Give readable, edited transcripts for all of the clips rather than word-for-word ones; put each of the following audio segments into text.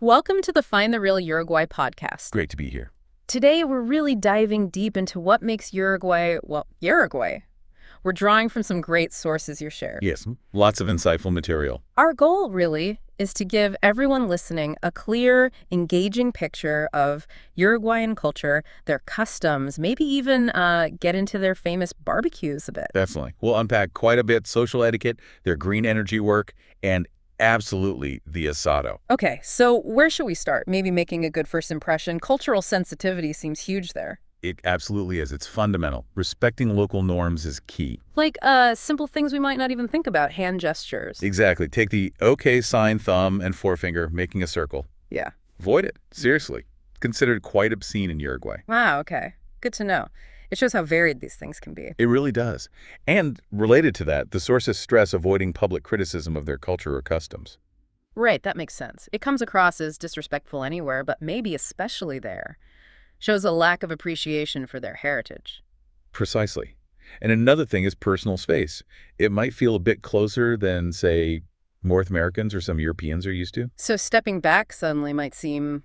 Welcome to the Find the Real Uruguay podcast. Great to be here. Today, we're really diving deep into what makes Uruguay, well, Uruguay. We're drawing from some great sources you shared. Yes, lots of insightful material. Our goal, really, is to give everyone listening a clear, engaging picture of Uruguayan culture, their customs, maybe even get into their famous barbecues a bit. Definitely. We'll unpack quite a bit social etiquette, their green energy work, and absolutely the Asado. Okay, so where should we start? Maybe making a good first impression. Cultural sensitivity seems huge there. It absolutely is. It's fundamental. Respecting local norms is key. Like simple things we might not even think about, hand gestures. Exactly. Take the OK sign, thumb, and forefinger, making a circle. Yeah. Avoid it. Seriously. Considered quite obscene in Uruguay. Wow, okay. Good to know. It shows how varied these things can be. It really does. And related to that, the sources stress avoiding public criticism of their culture or customs. Right, that makes sense. It comes across as disrespectful anywhere, but maybe especially there. Shows a lack of appreciation for their heritage. Precisely. And another thing is personal space. It might feel a bit closer than, say, North Americans or some Europeans are used to. So stepping back suddenly might seem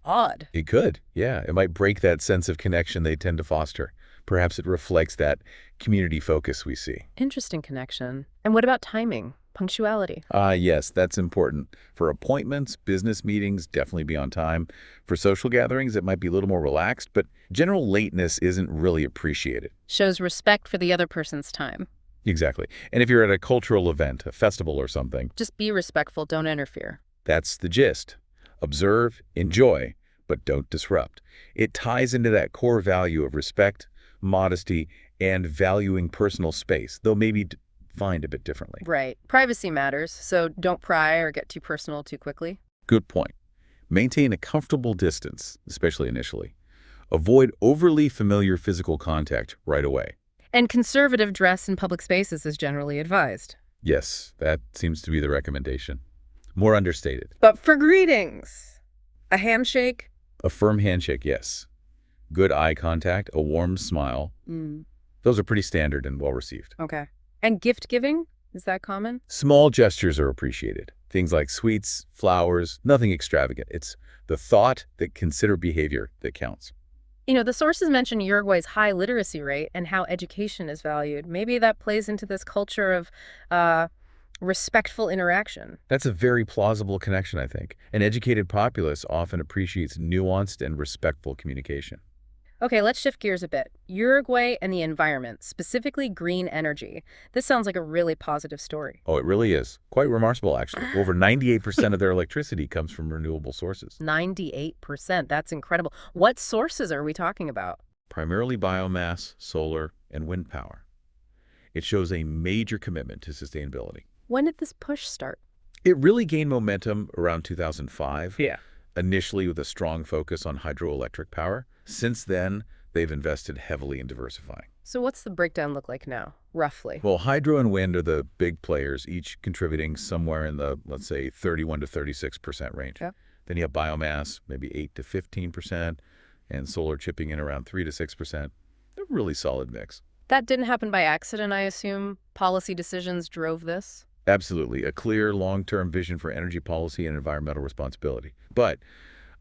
odd. It could, yeah. It might break that sense of connection they tend to foster. Perhaps it reflects that community focus we see. Interesting connection. And what about timing? Punctuality? Yes, that's important. For appointments, business meetings, definitely be on time. For social gatherings, it might be a little more relaxed, but general lateness isn't really appreciated. Shows respect for the other person's time. Exactly. And if you're at a cultural event, a festival or something, Just be respectful, don't interfere. that's the gist. Observe, enjoy, but don't disrupt. It ties into that core value of respect, modesty, and valuing personal space, though maybe defined a bit differently. Right. Privacy matters, so don't pry or get too personal too quickly. Good point. Maintain a comfortable distance, especially initially. Avoid overly familiar physical contact right away. And conservative dress in public spaces is generally advised. Yes, that seems to be the recommendation. More understated. But for greetings, a handshake? A firm handshake, yes. Good eye contact, a warm smile. Those are pretty standard and well received. Okay. And gift giving? Is that common? Small gestures are appreciated. Things like sweets, flowers, nothing extravagant. It's the thought, the considered behavior that counts. You know, the sources mention Uruguay's high literacy rate and how education is valued. Maybe that plays into this culture of respectful interaction. That's a very plausible connection, I think. An educated populace often appreciates nuanced and respectful communication. Okay, let's shift gears a bit. Uruguay and the environment, specifically green energy. This sounds like a really positive story. Oh, it really is. Quite remarkable, actually. Over 98% of their electricity comes from renewable sources. 98%. That's incredible. What sources are we talking about? Primarily biomass, solar, and wind power. It shows a major commitment to sustainability. When did this push start? It really gained momentum around 2005. Yeah. Initially with a strong focus on hydroelectric power. Since then, they've invested heavily in diversifying. So what's the breakdown look like now, roughly? Well, hydro and wind are the big players, each contributing somewhere in the, let's say, 31 to 36% range. Yeah. Then you have biomass, maybe 8 to 15%, and solar chipping in around 3 to 6%. A really solid mix. That didn't happen by accident, I assume. Policy decisions drove this? Absolutely. A clear long-term vision for energy policy and environmental responsibility. But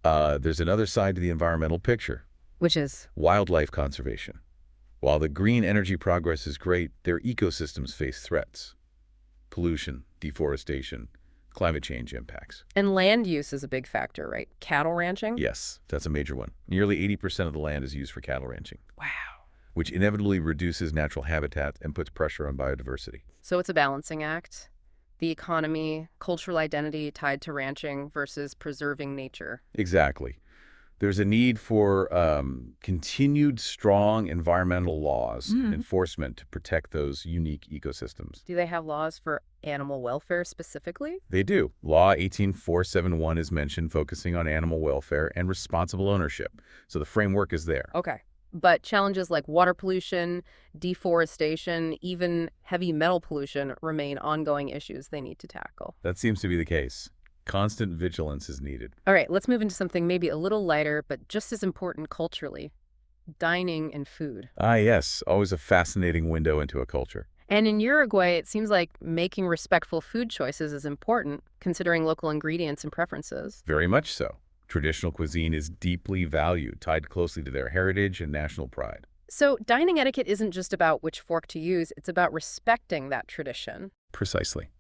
there's another side to the environmental picture. Which is? Wildlife conservation. While the green energy progress is great, their ecosystems face threats. Pollution, deforestation, climate change impacts. And land use is a big factor, right? Cattle ranching? Yes, that's a major one. Nearly 80% of the land is used for cattle ranching, Wow. which inevitably reduces natural habitat and puts pressure on biodiversity. So it's a balancing act. The economy, cultural identity tied to ranching versus preserving nature. Exactly. There's a need for continued strong environmental laws and enforcement to protect those unique ecosystems. Do they have laws for animal welfare specifically? They do. Law 18471 is mentioned, focusing on animal welfare and responsible ownership. So the framework is there. Okay. But challenges like water pollution, deforestation, even heavy metal pollution remain ongoing issues they need to tackle. That seems to be the case. Constant vigilance is needed. All right, let's move into something maybe a little lighter, but just as important culturally. Dining and food. Ah, yes. Always a fascinating window into a culture. And in Uruguay, it seems like making respectful food choices is important, considering local ingredients and preferences. Very much so. Traditional cuisine is deeply valued, tied closely to their heritage and national pride. So dining etiquette isn't just about which fork to use, it's about respecting that tradition. Precisely.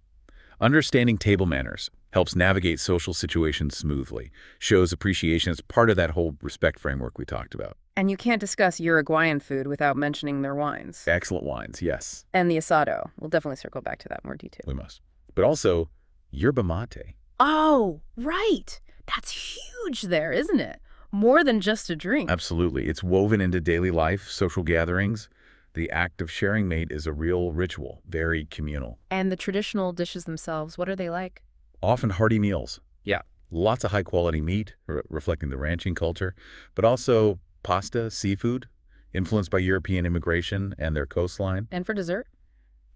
Understanding table manners helps navigate social situations smoothly, shows appreciation as part of that whole respect framework we talked about. And you can't discuss Uruguayan food without mentioning their wines. Excellent wines, yes, And the asado. We'll definitely circle back to that in more detail. we must. But also, yerba mate. Oh, right. That's huge there, isn't it? More than just a drink. Absolutely. It's woven into daily life, social gatherings. The act of sharing mate is a real ritual, very communal. And the traditional dishes themselves, what are they like? Often hearty meals. Yeah. Lots of high-quality meat, reflecting the ranching culture, but also pasta, seafood, influenced by European immigration and their coastline. And for dessert?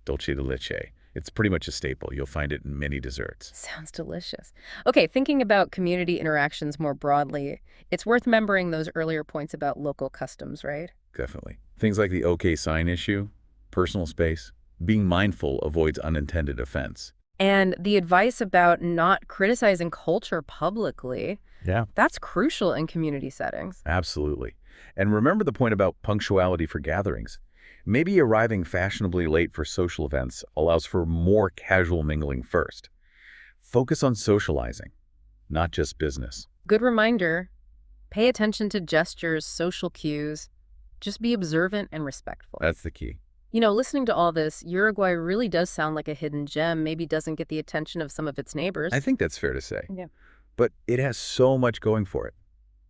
Dolce de leche. It's pretty much a staple. You'll find it in many desserts. Sounds delicious. Okay, thinking about community interactions more broadly, it's worth remembering those earlier points about local customs, right? Definitely. Things like the OK sign issue, personal space, being mindful avoids unintended offense. And the advice about not criticizing culture publicly, Yeah. that's crucial in community settings. Absolutely. And remember the point about punctuality for gatherings. Maybe arriving fashionably late for social events allows for more casual mingling first. Focus on socializing, not just business. Good reminder, pay attention to gestures, social cues. Just be observant and respectful. That's the key. You know, listening to all this, Uruguay really does sound like a hidden gem, maybe doesn't get the attention of some of its neighbors. I think that's fair to say. Yeah. But it has so much going for it.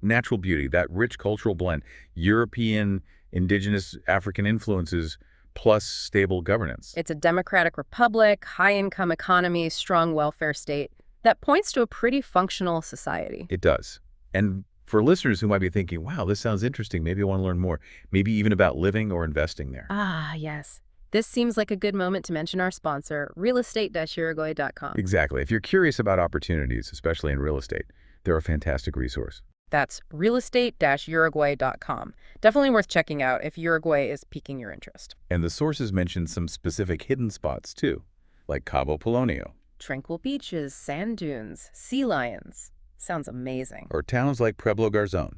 Natural beauty, that rich cultural blend, European, indigenous, African influences, plus stable governance. It's a democratic republic, high-income economy, strong welfare state that points to a pretty functional society. It does. And for listeners who might be thinking, wow, this sounds interesting, maybe I want to learn more, maybe even about living or investing there. Ah, yes. This seems like a good moment to mention our sponsor, realestate-uruguay.com. Exactly. If you're curious about opportunities, especially in real estate, they're a fantastic resource. That's realestate-uruguay.com. Definitely worth checking out if Uruguay is piquing your interest. And the sources mention some specific hidden spots too, like Cabo Polonio, Tranquil beaches, sand dunes, sea lions. Sounds amazing. or towns like Pueblo Garzón,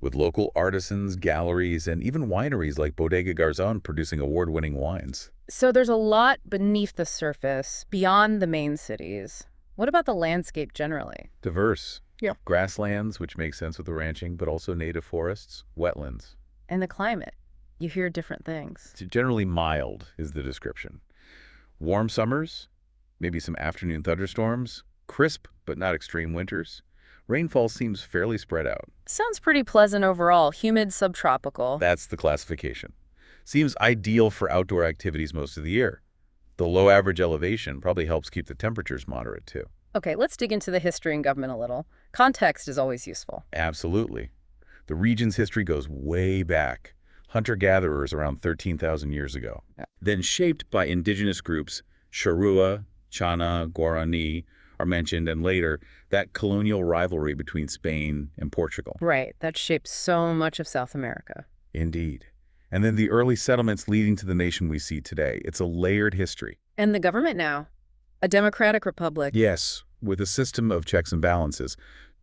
with local artisans, galleries, and even wineries like Bodega Garzón producing award-winning wines. So there's a lot beneath the surface, beyond the main cities. What about the landscape generally? Diverse. Yeah. Grasslands, which makes sense with the ranching, but also native forests, wetlands. And the climate? You hear different things. It's generally mild is the description. Warm summers, maybe some afternoon thunderstorms, crisp but not extreme winters. Rainfall seems fairly spread out. Sounds pretty pleasant overall, humid subtropical. That's the classification. Seems ideal for outdoor activities most of the year. The low average elevation probably helps keep the temperatures moderate too. Okay, let's dig into the history and government a little. Context is always useful. Absolutely. The region's history goes way back. Hunter-gatherers around 13,000 years ago. Yeah. Then shaped by indigenous groups, Charrua, Chana, Guarani are mentioned, and later, that colonial rivalry between Spain and Portugal. Right, that shaped so much of South America. Indeed. And then the early settlements leading to the nation we see today. It's a layered history. And the government now? A democratic republic. Yes, with a system of checks and balances.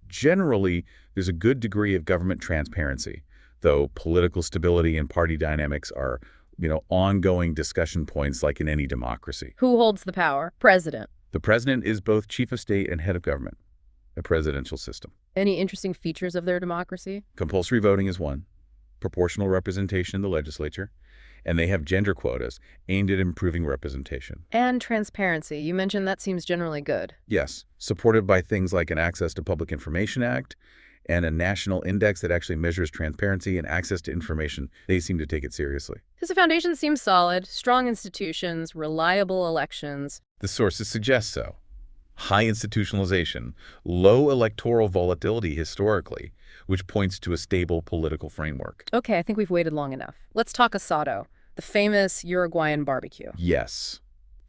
Generally, there's a good degree of government transparency, though political stability and party dynamics are, ongoing discussion points like in any democracy. Who holds the power? President. The president is both chief of state and head of government, a presidential system. Any interesting features of their democracy? Compulsory voting is one, proportional representation in the legislature, and they have gender quotas aimed at improving representation. And transparency. You mentioned that seems generally good. Yes, supported by things like an Access to Public Information Act and a national index that actually measures transparency and access to information. They seem to take it seriously. Because the foundation seems solid, strong institutions, reliable elections. The sources suggest so. High institutionalization, low electoral volatility historically, which points to a stable political framework. Okay, I think we've waited long enough. Let's talk asado, the famous Uruguayan barbecue. Yes,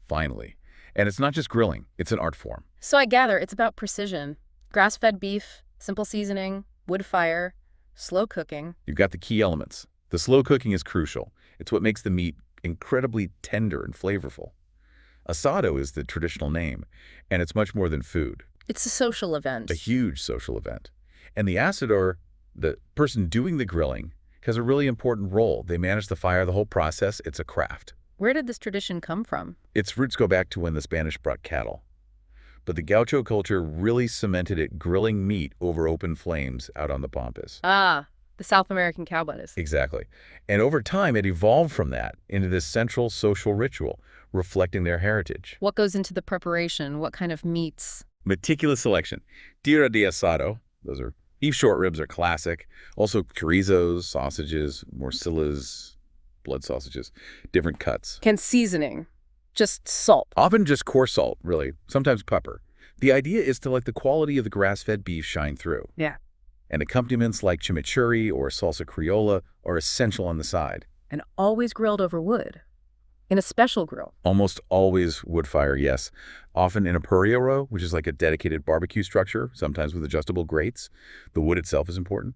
finally. And it's not just grilling, it's an art form. So I gather it's about precision. Grass-fed beef, simple seasoning, wood fire, slow cooking. You've got the key elements. The slow cooking is crucial. It's what makes the meat incredibly tender and flavorful. Asado is the traditional name, and it's much more than food. It's a social event. A huge social event. And the asador, the person doing the grilling, has a really important role. They manage the fire, the whole process. It's a craft. Where did this tradition come from? Its roots go back to when the Spanish brought cattle. But the gaucho culture really cemented it grilling meat over open flames out on the pampas. Ah, the South American cow butters. Exactly. And over time, it evolved from that into this central social ritual, reflecting their heritage. What goes into the preparation? What kind of meats? Meticulous selection. Tira de asado, those are beef short ribs are classic. Also chorizos, sausages, morcillas, blood sausages, different cuts. Can seasoning? Just salt. Often just coarse salt, really, sometimes pepper. The idea is to let the quality of the grass-fed beef shine through. Yeah. And accompaniments like chimichurri or salsa criolla are essential on the side. And always grilled over wood. In a special grill. Almost always wood fire, yes. Often in a parrillero, which is like a dedicated barbecue structure, sometimes with adjustable grates. The wood itself is important.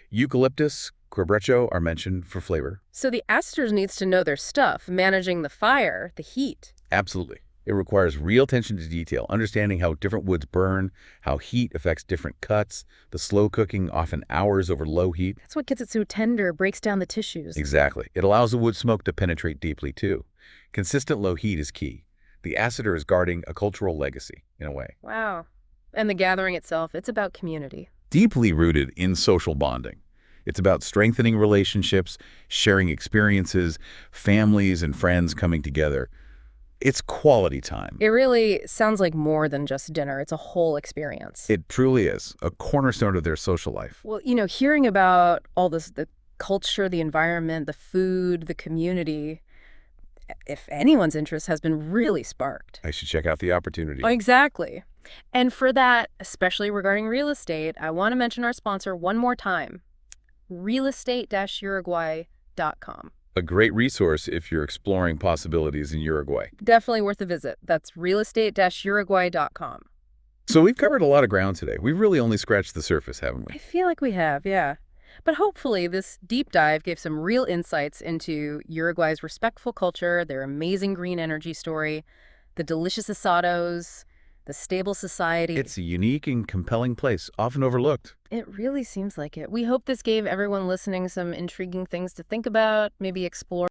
Eucalyptus, quebracho are mentioned for flavor. So the asador needs to know their stuff, managing the fire, the heat. Absolutely. It requires real attention to detail, understanding how different woods burn, how heat affects different cuts, the slow cooking, often hours over low heat. That's what gets it so tender, breaks down the tissues. Exactly. It allows the wood smoke to penetrate deeply, too. Consistent low heat is key. The asador is guarding a cultural legacy, in a way. Wow. And the gathering itself, it's about community. Deeply rooted in social bonding. It's about strengthening relationships, sharing experiences, families and friends coming together. It's quality time. It really sounds like more than just dinner. It's a whole experience. It truly is a cornerstone of their social life. Well, hearing about all this, the culture, the environment, the food, the community, if anyone's interest has been really sparked. I should check out the opportunity. Exactly. And for that, especially regarding real estate, I want to mention our sponsor one more time, realestate-uruguay.com. A great resource if you're exploring possibilities in Uruguay. Definitely worth a visit. That's realestate-uruguay.com. So we've covered a lot of ground today. We've really only scratched the surface, haven't we? I feel like we have, yeah. But hopefully this deep dive gave some real insights into Uruguay's respectful culture, their amazing green energy story, the delicious asados, the stable society. It's a unique and compelling place, often overlooked. It really seems like it. We hope this gave everyone listening some intriguing things to think about, maybe explore.